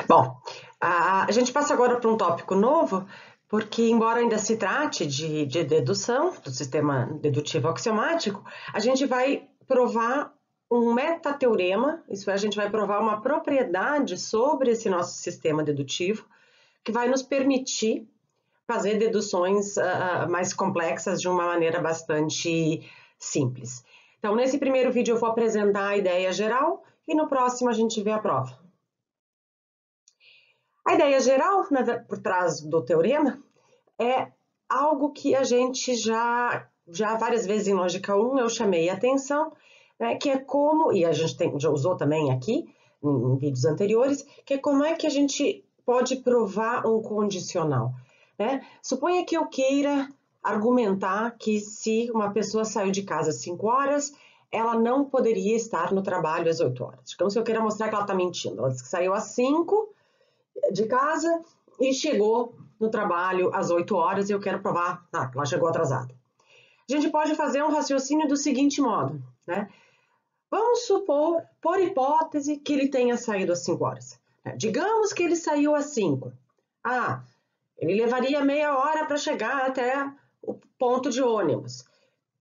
Bom, a gente passa agora para um tópico novo, porque embora ainda se trate de dedução, do sistema dedutivo axiomático, a gente vai provar um metateorema, isso é, a gente vai provar uma propriedade sobre esse nosso sistema dedutivo, que vai nos permitir fazer deduções mais complexas de uma maneira bastante simples. Então, nesse primeiro vídeo eu vou apresentar a ideia geral e no próximo a gente vê a prova. A ideia geral, por trás do teorema, é algo que a gente já várias vezes em lógica 1 eu chamei a atenção, né, que é como, e a gente já usou também aqui em vídeos anteriores, que é como é que a gente pode provar um condicional. Né? Suponha que eu queira argumentar que se uma pessoa saiu de casa às 5 horas, ela não poderia estar no trabalho às 8 horas. Digamos que eu queira mostrar que ela está mentindo. Ela disse que saiu às 5 de casa e chegou no trabalho às 8 horas e eu quero provar que ela chegou atrasada. A gente pode fazer um raciocínio do seguinte modo, né? Vamos supor, por hipótese, que ele tenha saído às 5 horas. Digamos que ele saiu às 5. Ele levaria meia hora para chegar até o ponto de ônibus.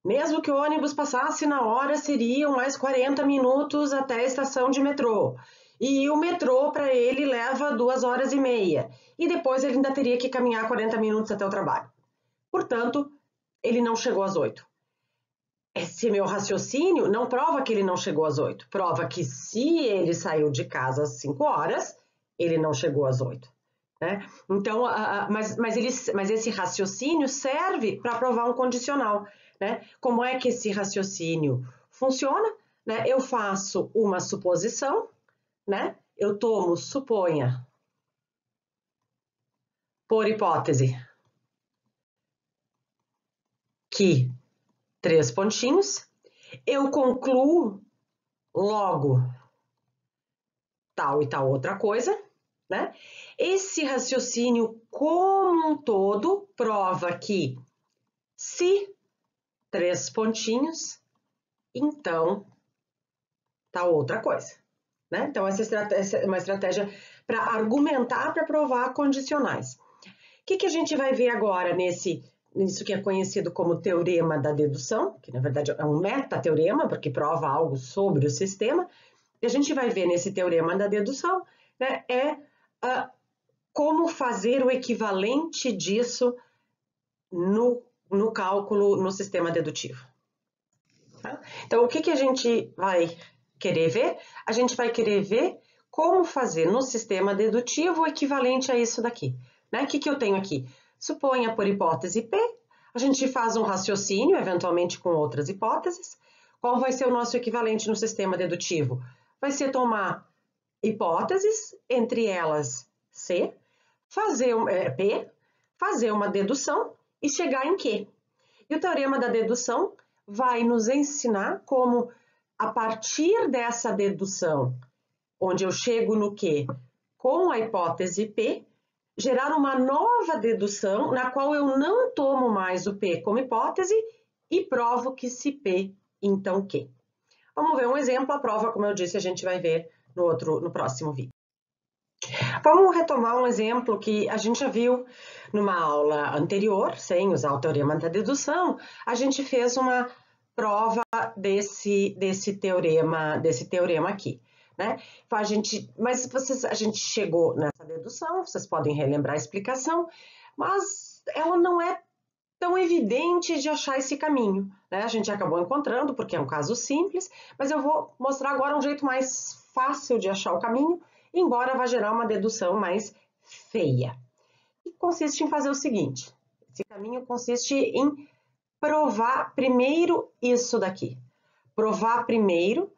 Mesmo que o ônibus passasse na hora, seriam mais 40 minutos até a estação de metrô. E o metrô, para ele, leva 2 horas e meia. E depois ele ainda teria que caminhar 40 minutos até o trabalho. Portanto, ele não chegou às 8. Esse meu raciocínio não prova que ele não chegou às 8. Prova que se ele saiu de casa às 5 horas, ele não chegou às 8. Né? Então, mas esse raciocínio serve para provar um condicional. Né? Como é que esse raciocínio funciona? Né? Eu faço uma suposição, né? Eu tomo, suponha, por hipótese, que 3 pontinhos, eu concluo logo tal e tal outra coisa, né? Esse raciocínio como um todo prova que se 3 pontinhos, então tal outra coisa. Né? Então, essa é uma estratégia para argumentar, para provar condicionais. O que a gente vai ver agora nisso que é conhecido como teorema da dedução, que na verdade é um metateorema, porque prova algo sobre o sistema. O que a gente vai ver nesse teorema da dedução, né, como fazer o equivalente disso no cálculo, no sistema dedutivo. Tá? Então, o que a gente vai querer ver? A gente vai querer ver como fazer no sistema dedutivo o equivalente a isso daqui. Né? O que eu tenho aqui? Suponha por hipótese P, a gente faz um raciocínio, eventualmente com outras hipóteses. Qual vai ser o nosso equivalente no sistema dedutivo? Vai ser tomar hipóteses, entre elas C, P, fazer uma dedução e chegar em Q. E o teorema da dedução vai nos ensinar como, a partir dessa dedução, onde eu chego no Q com a hipótese P, gerar uma nova dedução na qual eu não tomo mais o P como hipótese e provo que se P, então Q. Vamos ver um exemplo, a prova, como eu disse, a gente vai ver no próximo vídeo. Vamos retomar um exemplo que a gente já viu numa aula anterior, sem usar o teorema da dedução, a gente fez uma prova desse teorema aqui. Né? A gente chegou nessa dedução, vocês podem relembrar a explicação, mas ela não é tão evidente de achar esse caminho. Né? A gente acabou encontrando, porque é um caso simples, mas eu vou mostrar agora um jeito mais fácil de achar o caminho, embora vá gerar uma dedução mais feia. E consiste em fazer o seguinte, esse caminho consiste em provar primeiro isso daqui. Provar primeiro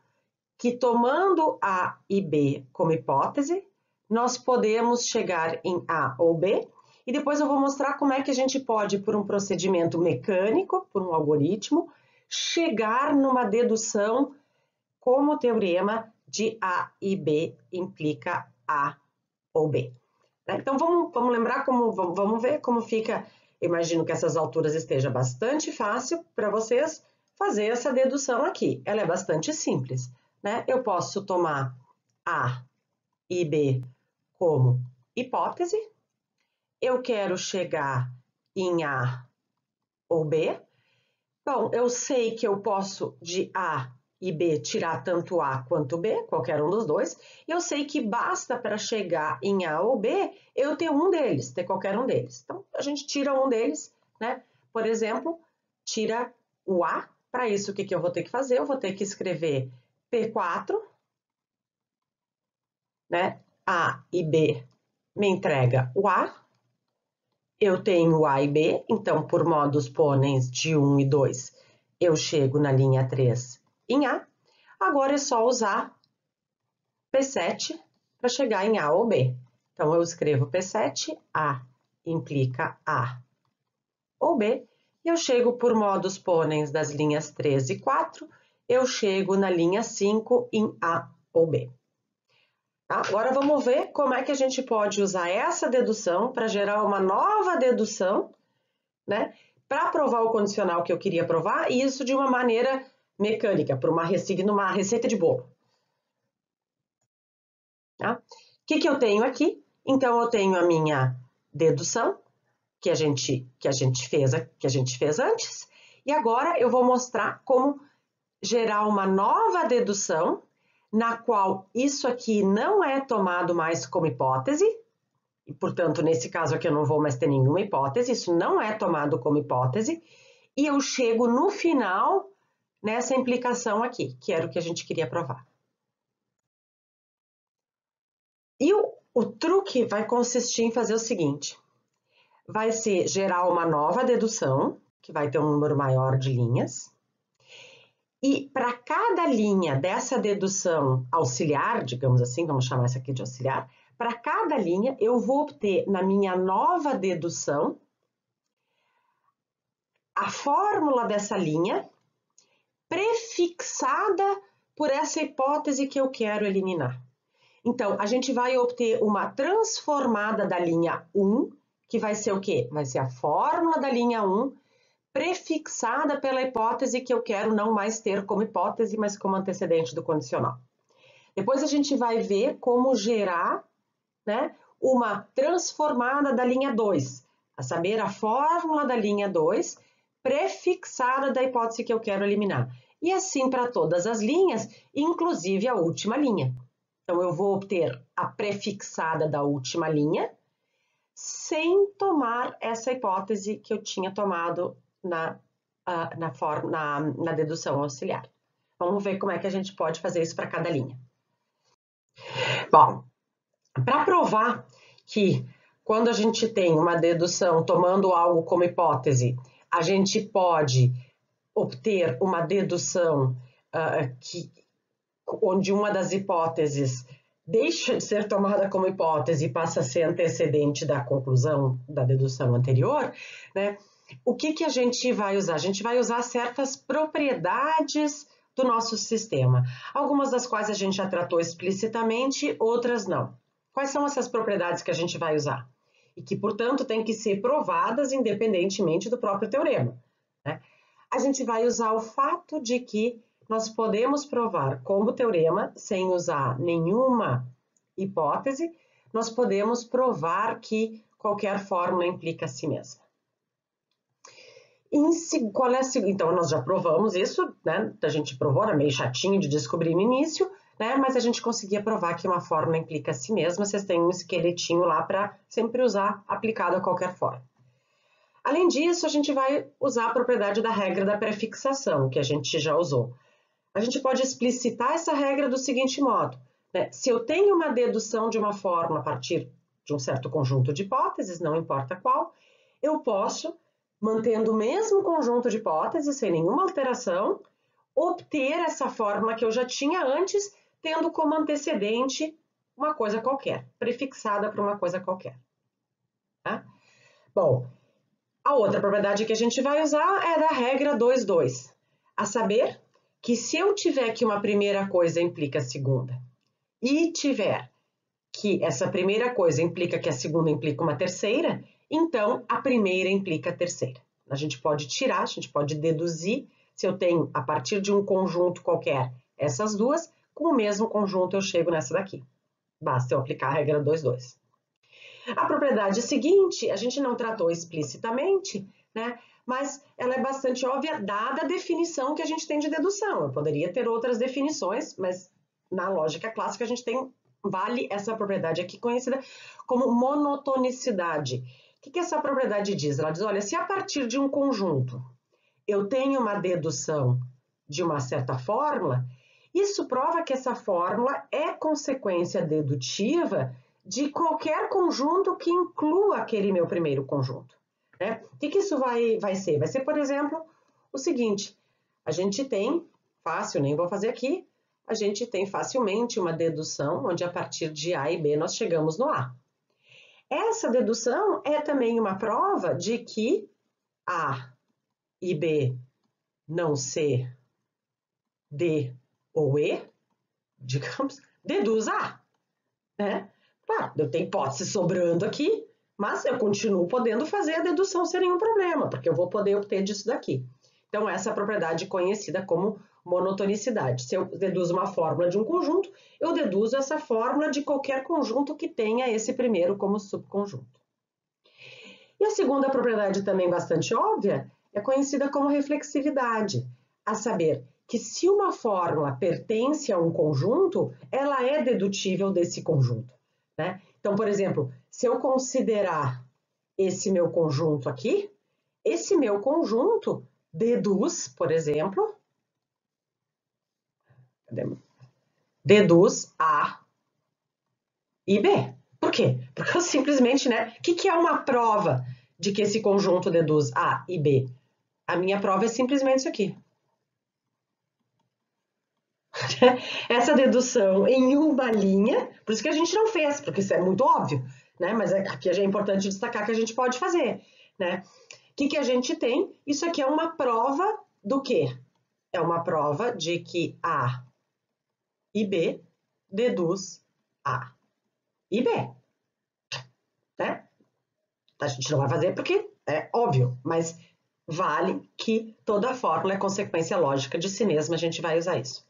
que tomando A e B como hipótese, nós podemos chegar em A ou B, e depois eu vou mostrar como é que a gente pode, por um procedimento mecânico, por um algoritmo, chegar numa dedução como o teorema de A e B implica A ou B. Então, vamos lembrar vamos ver como fica. Imagino que essas alturas esteja bastante fácil para vocês fazer essa dedução aqui. Ela é bastante simples. Né? Eu posso tomar A e B como hipótese, eu quero chegar em A ou B. Bom, eu sei que eu posso de A e B tirar tanto A quanto B, qualquer um dos dois, e eu sei que basta para chegar em A ou B eu ter um deles, ter qualquer um deles. Então, a gente tira um deles, né? Por exemplo, tira o A. Para isso, o que eu vou ter que fazer? Eu vou ter que escrever P4, né? A e B me entrega o A. Eu tenho A e B, então, por modus ponens de 1 e 2, eu chego na linha 3 em A. Agora é só usar P7 para chegar em A ou B. Então, eu escrevo P7, A implica A ou B, e eu chego por modus ponens das linhas 3 e 4, eu chego na linha 5 em A ou B. Tá? Agora vamos ver como é que a gente pode usar essa dedução para gerar uma nova dedução, né? Para provar o condicional que eu queria provar, e isso de uma maneira mecânica, para uma receita de bolo. Tá? O que eu tenho aqui? Então, eu tenho a minha dedução, que a gente fez antes, e agora eu vou mostrar como gerar uma nova dedução, na qual isso aqui não é tomado mais como hipótese, e, portanto, nesse caso aqui eu não vou mais ter nenhuma hipótese, isso não é tomado como hipótese, e eu chego no final nessa implicação aqui, que era o que a gente queria provar. E o truque vai consistir em fazer o seguinte: vai ser gerar uma nova dedução, que vai ter um número maior de linhas, e para cada linha dessa dedução auxiliar, digamos assim, vamos chamar essa aqui de auxiliar, para cada linha eu vou obter na minha nova dedução a fórmula dessa linha prefixada por essa hipótese que eu quero eliminar. Então, a gente vai obter uma transformada da linha 1, que vai ser o quê? Vai ser a fórmula da linha 1 prefixada pela hipótese que eu quero não mais ter como hipótese, mas como antecedente do condicional. Depois a gente vai ver como gerar, né, uma transformada da linha 2, a saber, a fórmula da linha 2 prefixada da hipótese que eu quero eliminar. E assim para todas as linhas, inclusive a última linha. Então, eu vou obter a prefixada da última linha, sem tomar essa hipótese que eu tinha tomado na dedução auxiliar. Vamos ver como é que a gente pode fazer isso para cada linha. Bom, para provar que quando a gente tem uma dedução tomando algo como hipótese, a gente pode obter uma dedução onde uma das hipóteses deixa de ser tomada como hipótese e passa a ser antecedente da conclusão da dedução anterior, né? O que a gente vai usar? A gente vai usar certas propriedades do nosso sistema, algumas das quais a gente já tratou explicitamente, outras não. Quais são essas propriedades que a gente vai usar? E que, portanto, têm que ser provadas independentemente do próprio teorema, né? A gente vai usar o fato de que nós podemos provar como teorema, sem usar nenhuma hipótese, nós podemos provar que qualquer fórmula implica a si mesma. Então, nós já provamos isso, né? A gente provou, era meio chatinho de descobrir no início, né? Mas a gente conseguia provar que uma fórmula implica a si mesma. Vocês têm um esqueletinho lá para sempre usar aplicado a qualquer forma. Além disso, a gente vai usar a propriedade da regra da prefixação, que a gente já usou. A gente pode explicitar essa regra do seguinte modo, né? Se eu tenho uma dedução de uma fórmula a partir de um certo conjunto de hipóteses, não importa qual, eu posso, mantendo o mesmo conjunto de hipóteses, sem nenhuma alteração, obter essa fórmula que eu já tinha antes, tendo como antecedente uma coisa qualquer, prefixada para uma coisa qualquer. Tá? Bom, a outra propriedade que a gente vai usar é da regra 2,2, a saber que se eu tiver que uma primeira coisa implica a segunda, e tiver que essa primeira coisa implica que a segunda implica uma terceira, então a primeira implica a terceira. A gente pode tirar, a gente pode deduzir, se eu tenho a partir de um conjunto qualquer essas duas, com o mesmo conjunto eu chego nessa daqui. Basta eu aplicar a regra 2,2. A propriedade seguinte, a gente não tratou explicitamente, né? Mas ela é bastante óbvia, dada a definição que a gente tem de dedução. Eu poderia ter outras definições, mas na lógica clássica a gente tem, vale essa propriedade aqui conhecida como monotonicidade. O que essa propriedade diz? Ela diz, olha, se a partir de um conjunto eu tenho uma dedução de uma certa fórmula, isso prova que essa fórmula é consequência dedutiva de qualquer conjunto que inclua aquele meu primeiro conjunto. Né? O que isso vai ser? Vai ser, por exemplo, o seguinte, a gente tem, fácil, nem vou fazer aqui, a gente tem facilmente uma dedução onde a partir de A e B nós chegamos no A. Essa dedução é também uma prova de que A e B não ser D ou E, digamos, deduz A. Né? Claro, eu tenho hipótese sobrando aqui, mas eu continuo podendo fazer a dedução sem nenhum problema, porque eu vou poder obter disso daqui. Então, essa é a propriedade conhecida como monotonicidade. Se eu deduzo uma fórmula de um conjunto, eu deduzo essa fórmula de qualquer conjunto que tenha esse primeiro como subconjunto. E a segunda propriedade, também bastante óbvia, é conhecida como reflexividade, a saber, que se uma fórmula pertence a um conjunto, ela é dedutível desse conjunto. Né? Então, por exemplo, se eu considerar esse meu conjunto aqui, esse meu conjunto deduz, por exemplo, deduz A e B. Por quê? Porque eu simplesmente, né? O que é uma prova de que esse conjunto deduz A e B? A minha prova é simplesmente isso aqui. Essa dedução em uma linha, por isso que a gente não fez, porque isso é muito óbvio, né? Mas aqui é importante destacar que a gente pode fazer, né? O que a gente tem? Isso aqui é uma prova do quê? É uma prova de que A e B deduz A e B, né? A gente não vai fazer porque é óbvio, mas vale que toda fórmula é consequência lógica de si mesma, a gente vai usar isso.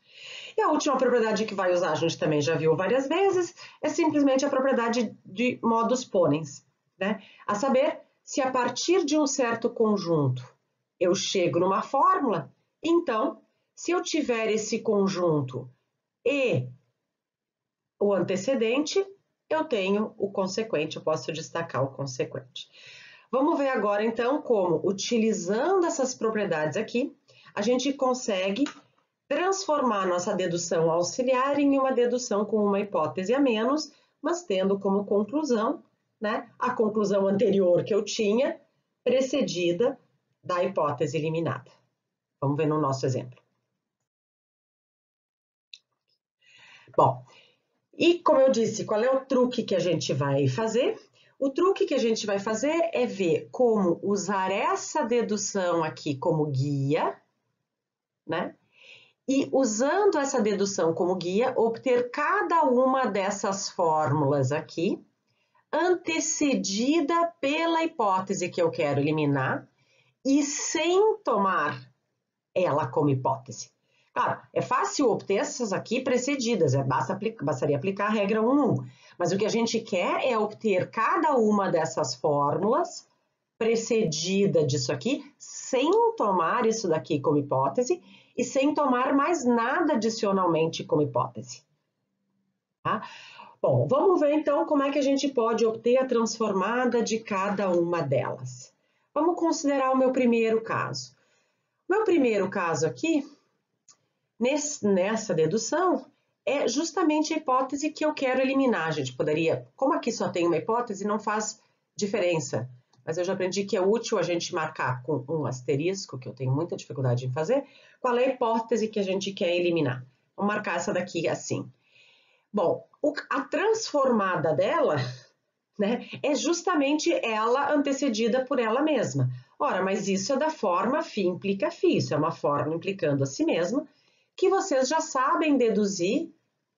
E a última propriedade que vai usar, a gente também já viu várias vezes, é simplesmente a propriedade de modus ponens, né? A saber, se a partir de um certo conjunto eu chego numa fórmula, então, se eu tiver esse conjunto e o antecedente, eu tenho o consequente, eu posso destacar o consequente. Vamos ver agora, então, como, utilizando essas propriedades aqui, a gente consegue transformar nossa dedução auxiliar em uma dedução com uma hipótese a menos, mas tendo como conclusão, né, a conclusão anterior que eu tinha, precedida da hipótese eliminada. Vamos ver no nosso exemplo. Bom, e como eu disse, qual é o truque que a gente vai fazer? O truque que a gente vai fazer é ver como usar essa dedução aqui como guia, né? E usando essa dedução como guia, obter cada uma dessas fórmulas aqui, antecedida pela hipótese que eu quero eliminar, e sem tomar ela como hipótese. Claro, é fácil obter essas aqui precedidas, bastaria aplicar a regra 1.1. Mas o que a gente quer é obter cada uma dessas fórmulas precedida disso aqui, sem tomar isso daqui como hipótese e sem tomar mais nada adicionalmente como hipótese. Tá? Bom, vamos ver então como é que a gente pode obter a transformada de cada uma delas. Vamos considerar o meu primeiro caso. Meu primeiro caso aqui, nessa dedução, é justamente a hipótese que eu quero eliminar. A gente poderia, como aqui só tem uma hipótese, não faz diferença. Mas eu já aprendi que é útil a gente marcar com um asterisco, que eu tenho muita dificuldade em fazer, qual é a hipótese que a gente quer eliminar. Vou marcar essa daqui assim. Bom, a transformada dela, né, é justamente ela antecedida por ela mesma. Ora, mas isso é da forma φ implica φ, isso é uma forma implicando a si mesma, que vocês já sabem deduzir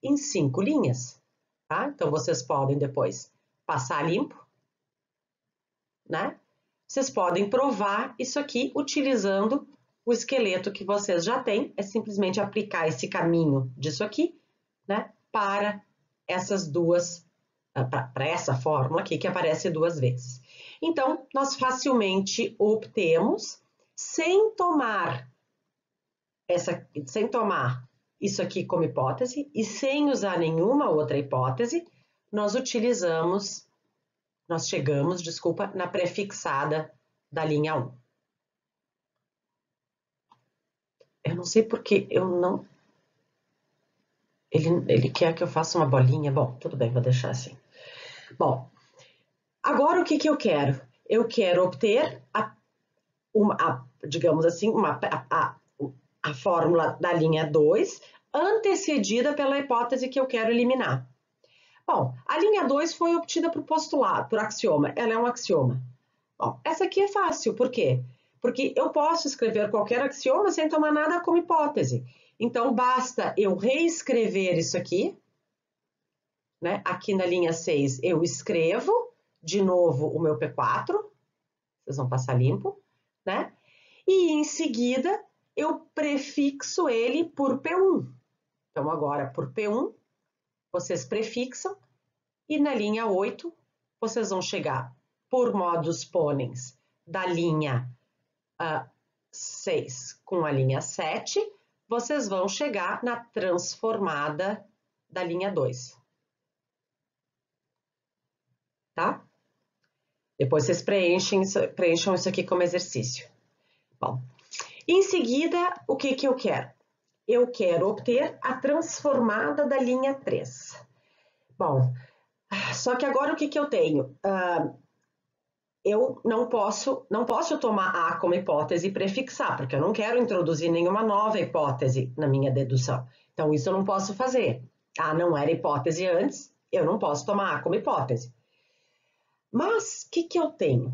em 5 linhas, tá? Então, vocês podem depois passar limpo, né? Vocês podem provar isso aqui utilizando o esqueleto que vocês já têm, é simplesmente aplicar esse caminho disso aqui, né, para essas duas, para essa fórmula aqui que aparece duas vezes. Então, nós facilmente obtemos, sem tomar isso aqui como hipótese e sem usar nenhuma outra hipótese, nós chegamos, desculpa, na prefixada da linha 1. Eu não sei porque eu não... Ele quer que eu faça uma bolinha. Bom, tudo bem, vou deixar assim. Bom, agora o que eu quero? Eu quero obter digamos assim, a fórmula da linha 2, antecedida pela hipótese que eu quero eliminar. Bom, a linha 2 foi obtida por postulado, por axioma. Ela é um axioma. Bom, essa aqui é fácil. Por quê? Porque eu posso escrever qualquer axioma sem tomar nada como hipótese. Então, basta eu reescrever isso aqui, né? Aqui na linha 6, eu escrevo de novo o meu P4. Vocês vão passar limpo, né? E, em seguida, eu prefixo ele por P1. Então, agora, por P1, vocês prefixam. E na linha 8, vocês vão chegar por modus ponens da linha 6 com a linha 7, vocês vão chegar na transformada da linha 2. Tá? Depois vocês preencham isso aqui como exercício. Bom, em seguida, o que eu quero? Eu quero obter a transformada da linha 3. Bom, só que agora o que eu tenho? Eu não posso tomar A como hipótese e prefixar, porque eu não quero introduzir nenhuma nova hipótese na minha dedução. Então, isso eu não posso fazer. A não era hipótese antes, eu não posso tomar A como hipótese. Mas, o que eu tenho?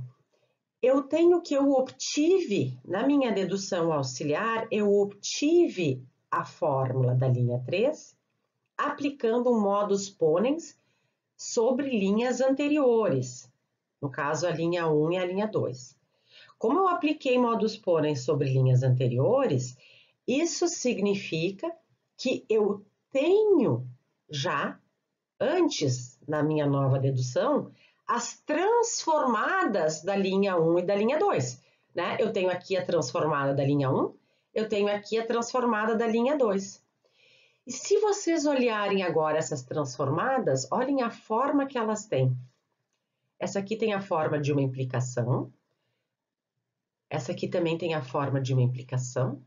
Eu tenho que eu obtive, na minha dedução auxiliar, eu obtive a fórmula da linha 3, aplicando um modus ponens sobre linhas anteriores. No caso, a linha 1 e a linha 2. Como eu apliquei modus ponens sobre linhas anteriores, isso significa que eu tenho já, antes, na minha nova dedução, as transformadas da linha 1 e da linha 2. Né? Eu tenho aqui a transformada da linha 1, eu tenho aqui a transformada da linha 2. E se vocês olharem agora essas transformadas, olhem a forma que elas têm. Essa aqui tem a forma de uma implicação. Essa aqui também tem a forma de uma implicação.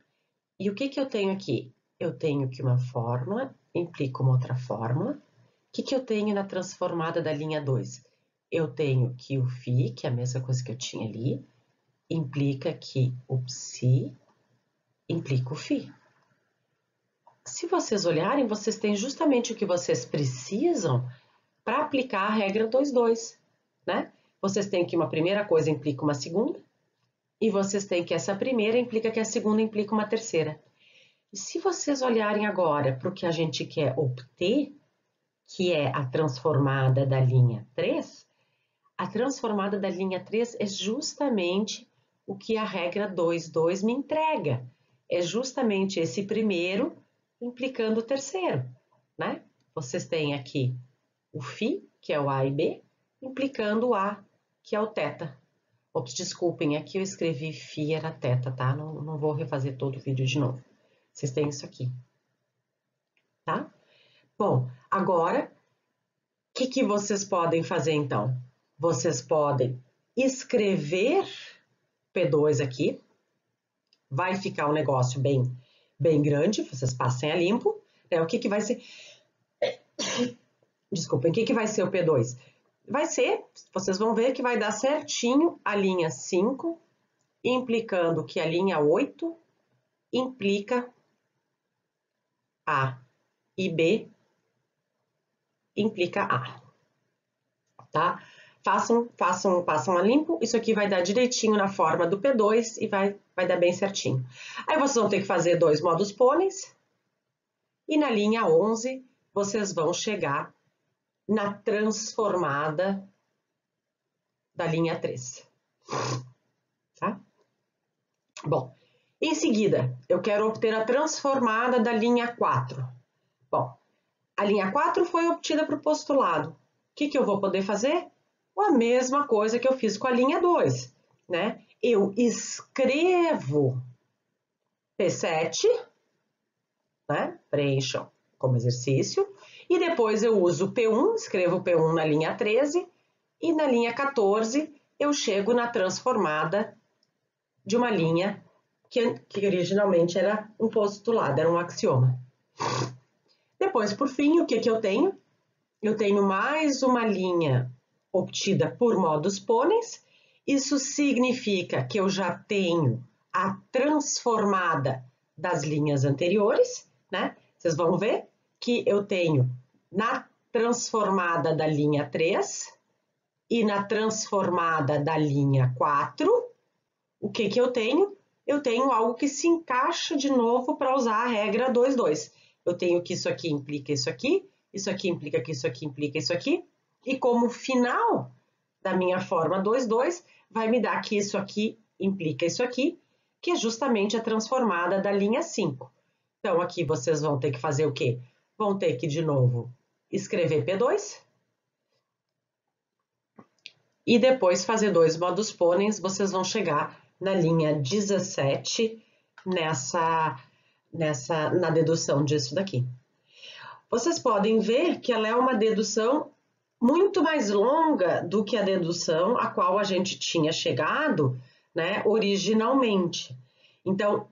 E o que eu tenho aqui? Eu tenho que uma fórmula implica uma outra fórmula. O que eu tenho na transformada da linha 2? Eu tenho que o φ, que é a mesma coisa que eu tinha ali, implica que o psi implica o φ. Se vocês olharem, vocês têm justamente o que vocês precisam para aplicar a regra 2,2, né? Vocês têm que uma primeira coisa implica uma segunda, e vocês têm que essa primeira implica que a segunda implica uma terceira. E se vocês olharem agora para o que a gente quer obter, que é a transformada da linha 3, a transformada da linha 3 é justamente o que a regra 2,2 me entrega. É justamente esse primeiro implicando o terceiro, né? Vocês têm aqui o φ, que é o A e B, implicando o A, que é o θ. Ops, desculpem, aqui eu escrevi φ era θ, tá? Não vou refazer todo o vídeo de novo. Vocês têm isso aqui, tá? Bom, agora, o que vocês podem fazer, então? Vocês podem escrever P2 aqui. Vai ficar um negócio bem grande, vocês passem a limpo. O que vai ser... Desculpem, o que vai ser o P2? Vai ser, vocês vão ver que vai dar certinho a linha 5, implicando que a linha 8 implica A e B implica A. Tá? Passam a limpo, isso aqui vai dar direitinho na forma do P2 e vai dar bem certinho. Aí vocês vão ter que fazer 2 modus ponens e na linha 11 vocês vão chegar na transformada da linha 3. Tá? Bom, em seguida, eu quero obter a transformada da linha 4. Bom, A linha 4 foi obtida para o postulado. O que eu vou poder fazer? A mesma coisa que eu fiz com a linha 2, né? Eu escrevo P7, né? Preencham como exercício. E depois eu uso P1, escrevo P1 na linha 13. E na linha 14, eu chego na transformada de uma linha que originalmente era um postulado, era um axioma. Depois, por fim, o que eu tenho? Eu tenho mais uma linha obtida por modus ponens. Isso significa que eu já tenho a transformada das linhas anteriores, né? Vocês vão ver que eu tenho na transformada da linha 3 e na transformada da linha 4, o que eu tenho? Eu tenho algo que se encaixa de novo para usar a regra 2,2. Eu tenho que isso aqui implica isso aqui implica que isso aqui implica isso aqui, e como final da minha forma 2,2, vai me dar que isso aqui implica isso aqui, que é justamente a transformada da linha 5. Então, aqui vocês vão ter que fazer o quê? Vão ter que, de novo, escrever P2, e depois fazer 2 modus ponens, vocês vão chegar na linha 17, na dedução disso daqui. Vocês podem ver que ela é uma dedução muito mais longa do que a dedução a qual a gente tinha chegado, né, originalmente. Então,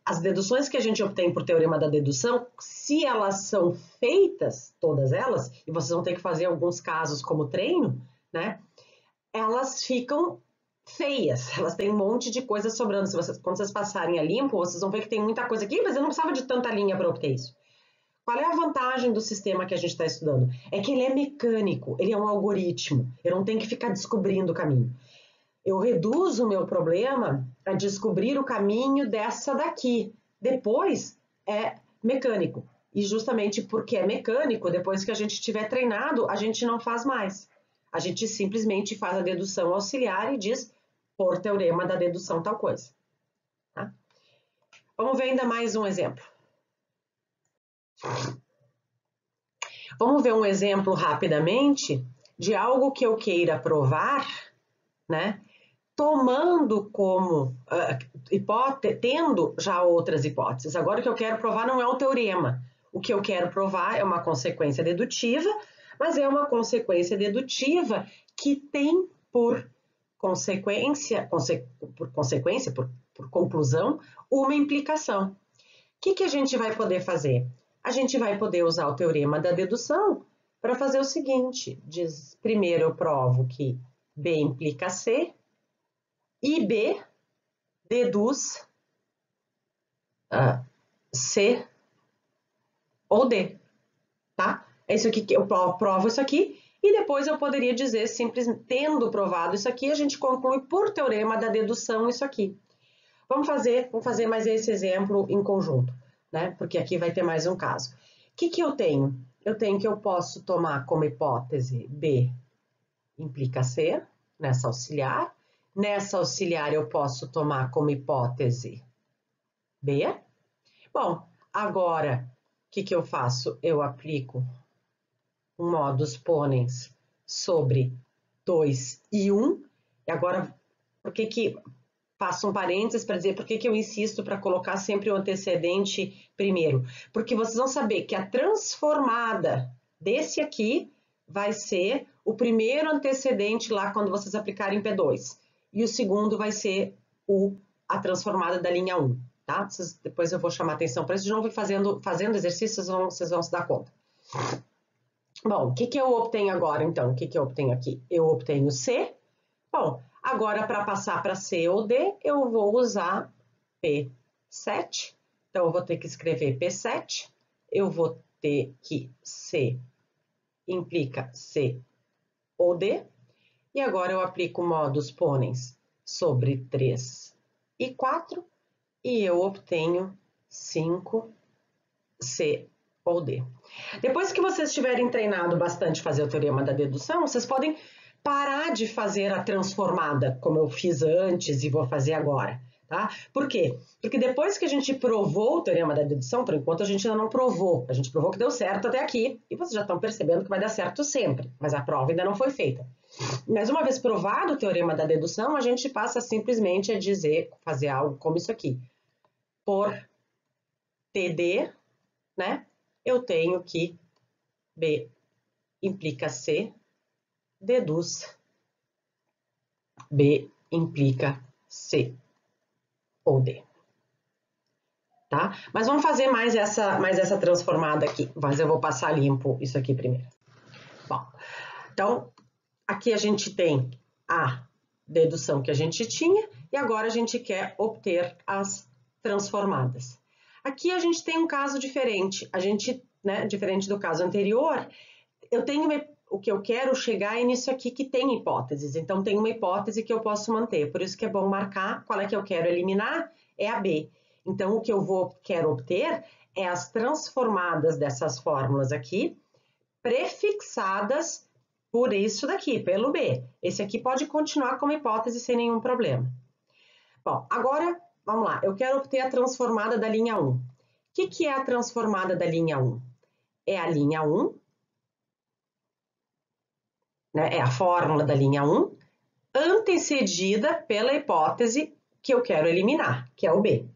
as deduções que a gente obtém por teorema da dedução, se elas são feitas, todas elas, e vocês vão ter que fazer alguns casos como treino, né, elas ficam feias, elas têm um monte de coisa sobrando. Quando vocês passarem a limpo, vocês vão ver que tem muita coisa aqui, mas eu não precisava de tanta linha para obter isso. Qual é a vantagem do sistema que a gente está estudando? É que ele é mecânico, ele é um algoritmo, eu não tenho que ficar descobrindo o caminho. Eu reduzo o meu problema a descobrir o caminho dessa daqui. Depois é mecânico. E justamente porque é mecânico, depois que a gente tiver treinado, a gente não faz mais. A gente simplesmente faz a dedução auxiliar e diz, por teorema da dedução, tal coisa. Tá? Vamos ver ainda mais um exemplo. Vamos ver um exemplo rapidamente de algo que eu queira provar, né? Tomando como hipótese, tendo já outras hipóteses. Agora o que eu quero provar não é um teorema. O que eu quero provar é uma consequência dedutiva, mas é uma consequência dedutiva que tem por conclusão, uma implicação. O que a gente vai poder fazer? A gente vai poder usar o teorema da dedução para fazer o seguinte. Diz, primeiro eu provo que B implica C e B deduz C ou D, tá? É isso aqui que eu provo isso aqui e depois eu poderia dizer, simplesmente tendo provado isso aqui, a gente conclui por teorema da dedução isso aqui. Vamos fazer mais esse exemplo em conjunto, né? Porque aqui vai ter mais um caso. O que eu tenho? Eu tenho que eu posso tomar como hipótese B implica C, nessa auxiliar. Nessa auxiliar eu posso tomar como hipótese B. Bom, agora, o que eu faço? Eu aplico um modus ponens sobre 2 e 1. E agora, por que faço um parênteses para dizer por que eu insisto para colocar sempre o antecedente primeiro? Porque vocês vão saber que a transformada desse aqui vai ser o primeiro antecedente lá quando vocês aplicarem P2. E o segundo vai ser a transformada da linha 1, tá? Depois eu vou chamar atenção para isso de novo e fazendo exercícios vocês vão se dar conta. Bom, o que eu obtenho agora, então? O que eu obtenho aqui? Eu obtenho C. Bom, agora para passar para C ou D, eu vou usar P7. Então, eu vou ter que escrever P7. Eu vou ter que C implica C ou D. E agora eu aplico modus ponens sobre 3 e 4 e eu obtenho 5 C ou D. Depois que vocês tiverem treinado bastante fazer o teorema da dedução, vocês podem parar de fazer a transformada, como eu fiz antes e vou fazer agora, Tá? Por quê? Porque depois que a gente provou o teorema da dedução, por enquanto a gente ainda não provou. A gente provou que deu certo até aqui, e vocês já estão percebendo que vai dar certo sempre, mas a prova ainda não foi feita. Mas uma vez provado o teorema da dedução, a gente passa simplesmente a dizer, fazer algo como isso aqui. Por TD, né, eu tenho que B implica C, deduz B implica C ou D. Tá? Mas vamos fazer mais essa transformada aqui. Mas eu vou passar limpo isso aqui primeiro. Bom, então, aqui a gente tem a dedução que a gente tinha e agora a gente quer obter as transformadas. Aqui a gente tem um caso diferente. A gente, né, diferente do caso anterior, eu tenho o que eu quero chegar é nisso aqui que tem hipóteses. Então, tem uma hipótese que eu posso manter. Por isso que é bom marcar qual é que eu quero eliminar, é a B. Então, o que eu quero obter é as transformadas dessas fórmulas aqui, prefixadas por isso daqui, pelo B. Esse aqui pode continuar como hipótese sem nenhum problema. Bom, agora, vamos lá. Eu quero obter a transformada da linha 1. O que é a transformada da linha 1? É a linha 1, né? É a fórmula da linha 1, antecedida pela hipótese que eu quero eliminar, que é o B.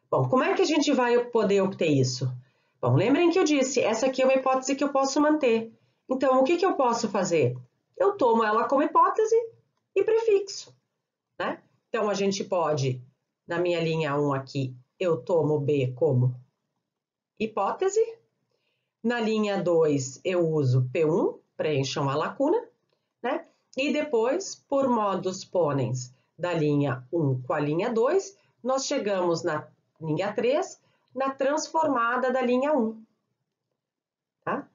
Bom, como é que a gente vai poder obter isso? Bom, lembrem que eu disse, essa aqui é uma hipótese que eu posso manter. Então, o que eu posso fazer? Eu tomo ela como hipótese e prefixo, né? Então, a gente pode, na minha linha 1 aqui, eu tomo B como hipótese. Na linha 2, eu uso P1, preencham a lacuna, né? E depois, por modus ponens da linha 1 com a linha 2, nós chegamos na linha 3, na transformada da linha 1. Tá?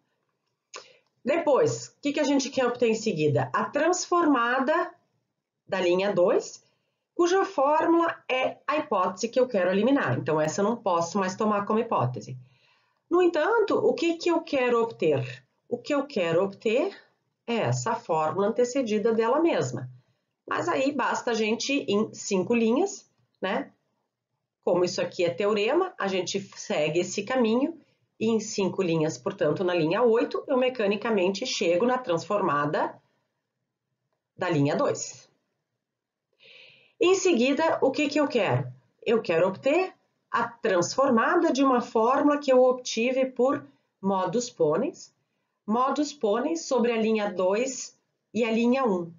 Depois, o que a gente quer obter em seguida? A transformada da linha 2, cuja fórmula é a hipótese que eu quero eliminar. Então, essa eu não posso mais tomar como hipótese. No entanto, o que eu quero obter? O que eu quero obter é essa fórmula antecedida dela mesma. Mas aí basta a gente, em 5 linhas, né? Como isso aqui é teorema, a gente segue esse caminho e em 5 linhas, portanto, na linha 8, eu mecanicamente chego na transformada da linha 2. Em seguida, o que eu quero? Eu quero obter a transformada de uma fórmula que eu obtive por modus ponens sobre a linha 2 e a linha 1.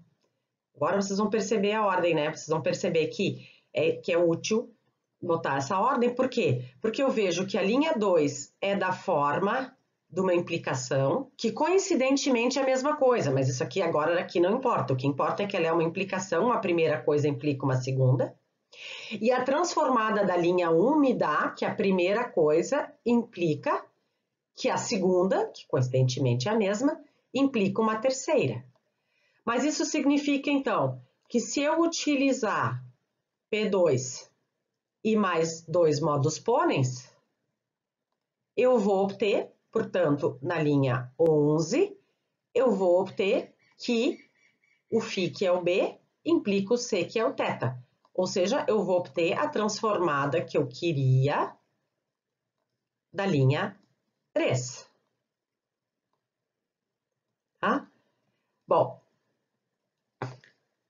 Agora vocês vão perceber a ordem, né? Vocês vão perceber que é útil botar essa ordem. Por quê? Porque eu vejo que a linha 2 é da forma de uma implicação, que coincidentemente é a mesma coisa, mas isso aqui agora aqui não importa. O que importa é que ela é uma implicação, uma primeira coisa implica uma segunda. E a transformada da linha 1 me dá que a primeira coisa implica que a segunda, que coincidentemente é a mesma, implica uma terceira. Mas isso significa, então, que se eu utilizar P2 e mais 2 modus ponens, eu vou obter, portanto, na linha 11, eu vou obter que o φ, que é o B, implica o C, que é o θ. Ou seja, eu vou obter a transformada que eu queria da linha 3. Tá? Bom,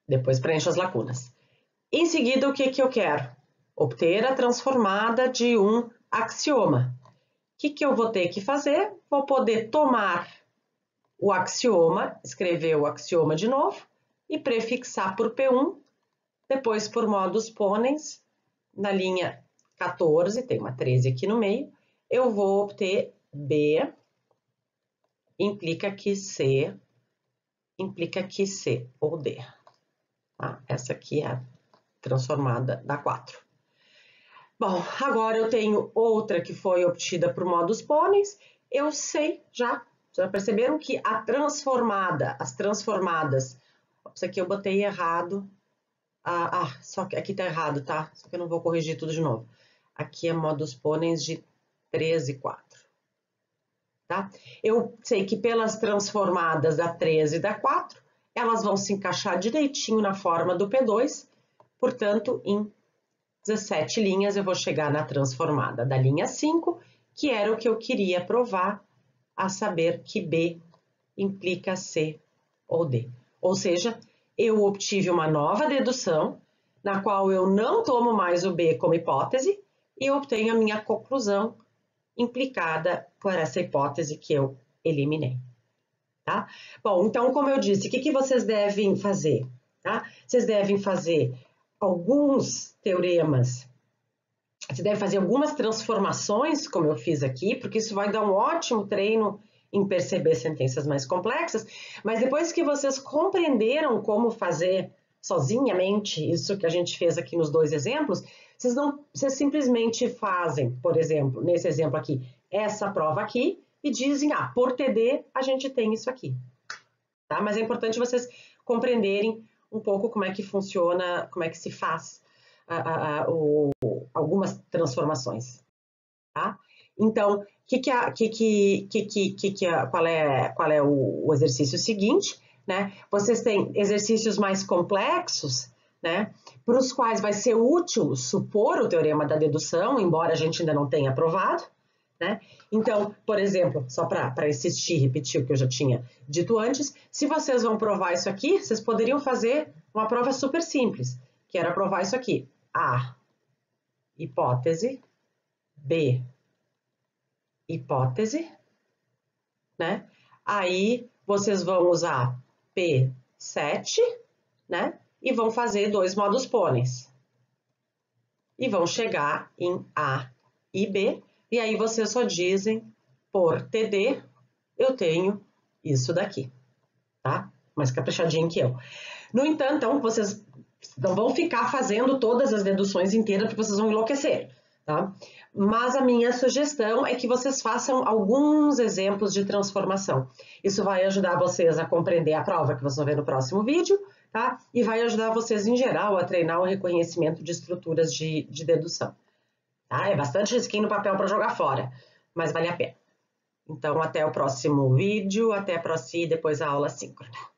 depois preencho as lacunas. Em seguida, o que eu quero? Obter a transformada de um axioma. O que eu vou ter que fazer? Vou poder tomar o axioma, escrever o axioma de novo e prefixar por P1, depois por modus ponens, na linha 14, tem uma 13 aqui no meio, eu vou obter B, implica que C ou D. Tá? Essa aqui é a transformada da 4. Bom, agora eu tenho outra que foi obtida por modus ponens. Eu sei, já perceberam que as transformadas, isso aqui eu botei errado. Só que aqui tá errado, tá? Só que eu não vou corrigir tudo de novo. Aqui é modus ponens de 3 e 4. Tá? Eu sei que pelas transformadas da 13 e da 4, elas vão se encaixar direitinho na forma do P2, portanto, em 17 linhas, eu vou chegar na transformada da linha 5, que era o que eu queria provar, a saber que B implica C ou D. Ou seja, eu obtive uma nova dedução, na qual eu não tomo mais o B como hipótese, e eu obtenho a minha conclusão implicada por essa hipótese que eu eliminei. Tá? Bom, então, como eu disse, o que vocês devem fazer? Tá? Vocês devem fazer alguns teoremas, você deve fazer algumas transformações, como eu fiz aqui, porque isso vai dar um ótimo treino em perceber sentenças mais complexas, mas depois que vocês compreenderam como fazer sozinhamente isso que a gente fez aqui nos dois exemplos, vocês simplesmente fazem, por exemplo, nesse exemplo aqui, essa prova aqui, e dizem, por TD a gente tem isso aqui. Tá? Mas é importante vocês compreenderem um pouco como é que funciona, como é que se faz algumas transformações. Tá? Então, qual é o exercício seguinte? Né? Vocês têm exercícios mais complexos, né? Para os quais vai ser útil supor o teorema da dedução, embora a gente ainda não tenha provado. Né? Então, por exemplo, só para insistir, repetir o que eu já tinha dito antes, se vocês vão provar isso aqui, vocês poderiam fazer uma prova super simples, que era provar isso aqui. A, hipótese, B, hipótese, né? Aí vocês vão usar P7, né? E vão fazer dois modus ponens. E vão chegar em A e B, e aí vocês só dizem, por TD, eu tenho isso daqui, tá? Mais caprichadinho que eu. No entanto, então, vocês não vão ficar fazendo todas as deduções inteiras, porque vocês vão enlouquecer, tá? Mas a minha sugestão é que vocês façam alguns exemplos de transformação. Isso vai ajudar vocês a compreender a prova que vocês vão ver no próximo vídeo, tá? E vai ajudar vocês, em geral, a treinar o reconhecimento de estruturas de dedução. Tá? É bastante risquinho no papel para jogar fora, mas vale a pena. Então, até o próximo vídeo, até a próxima e depois a aula síncrona.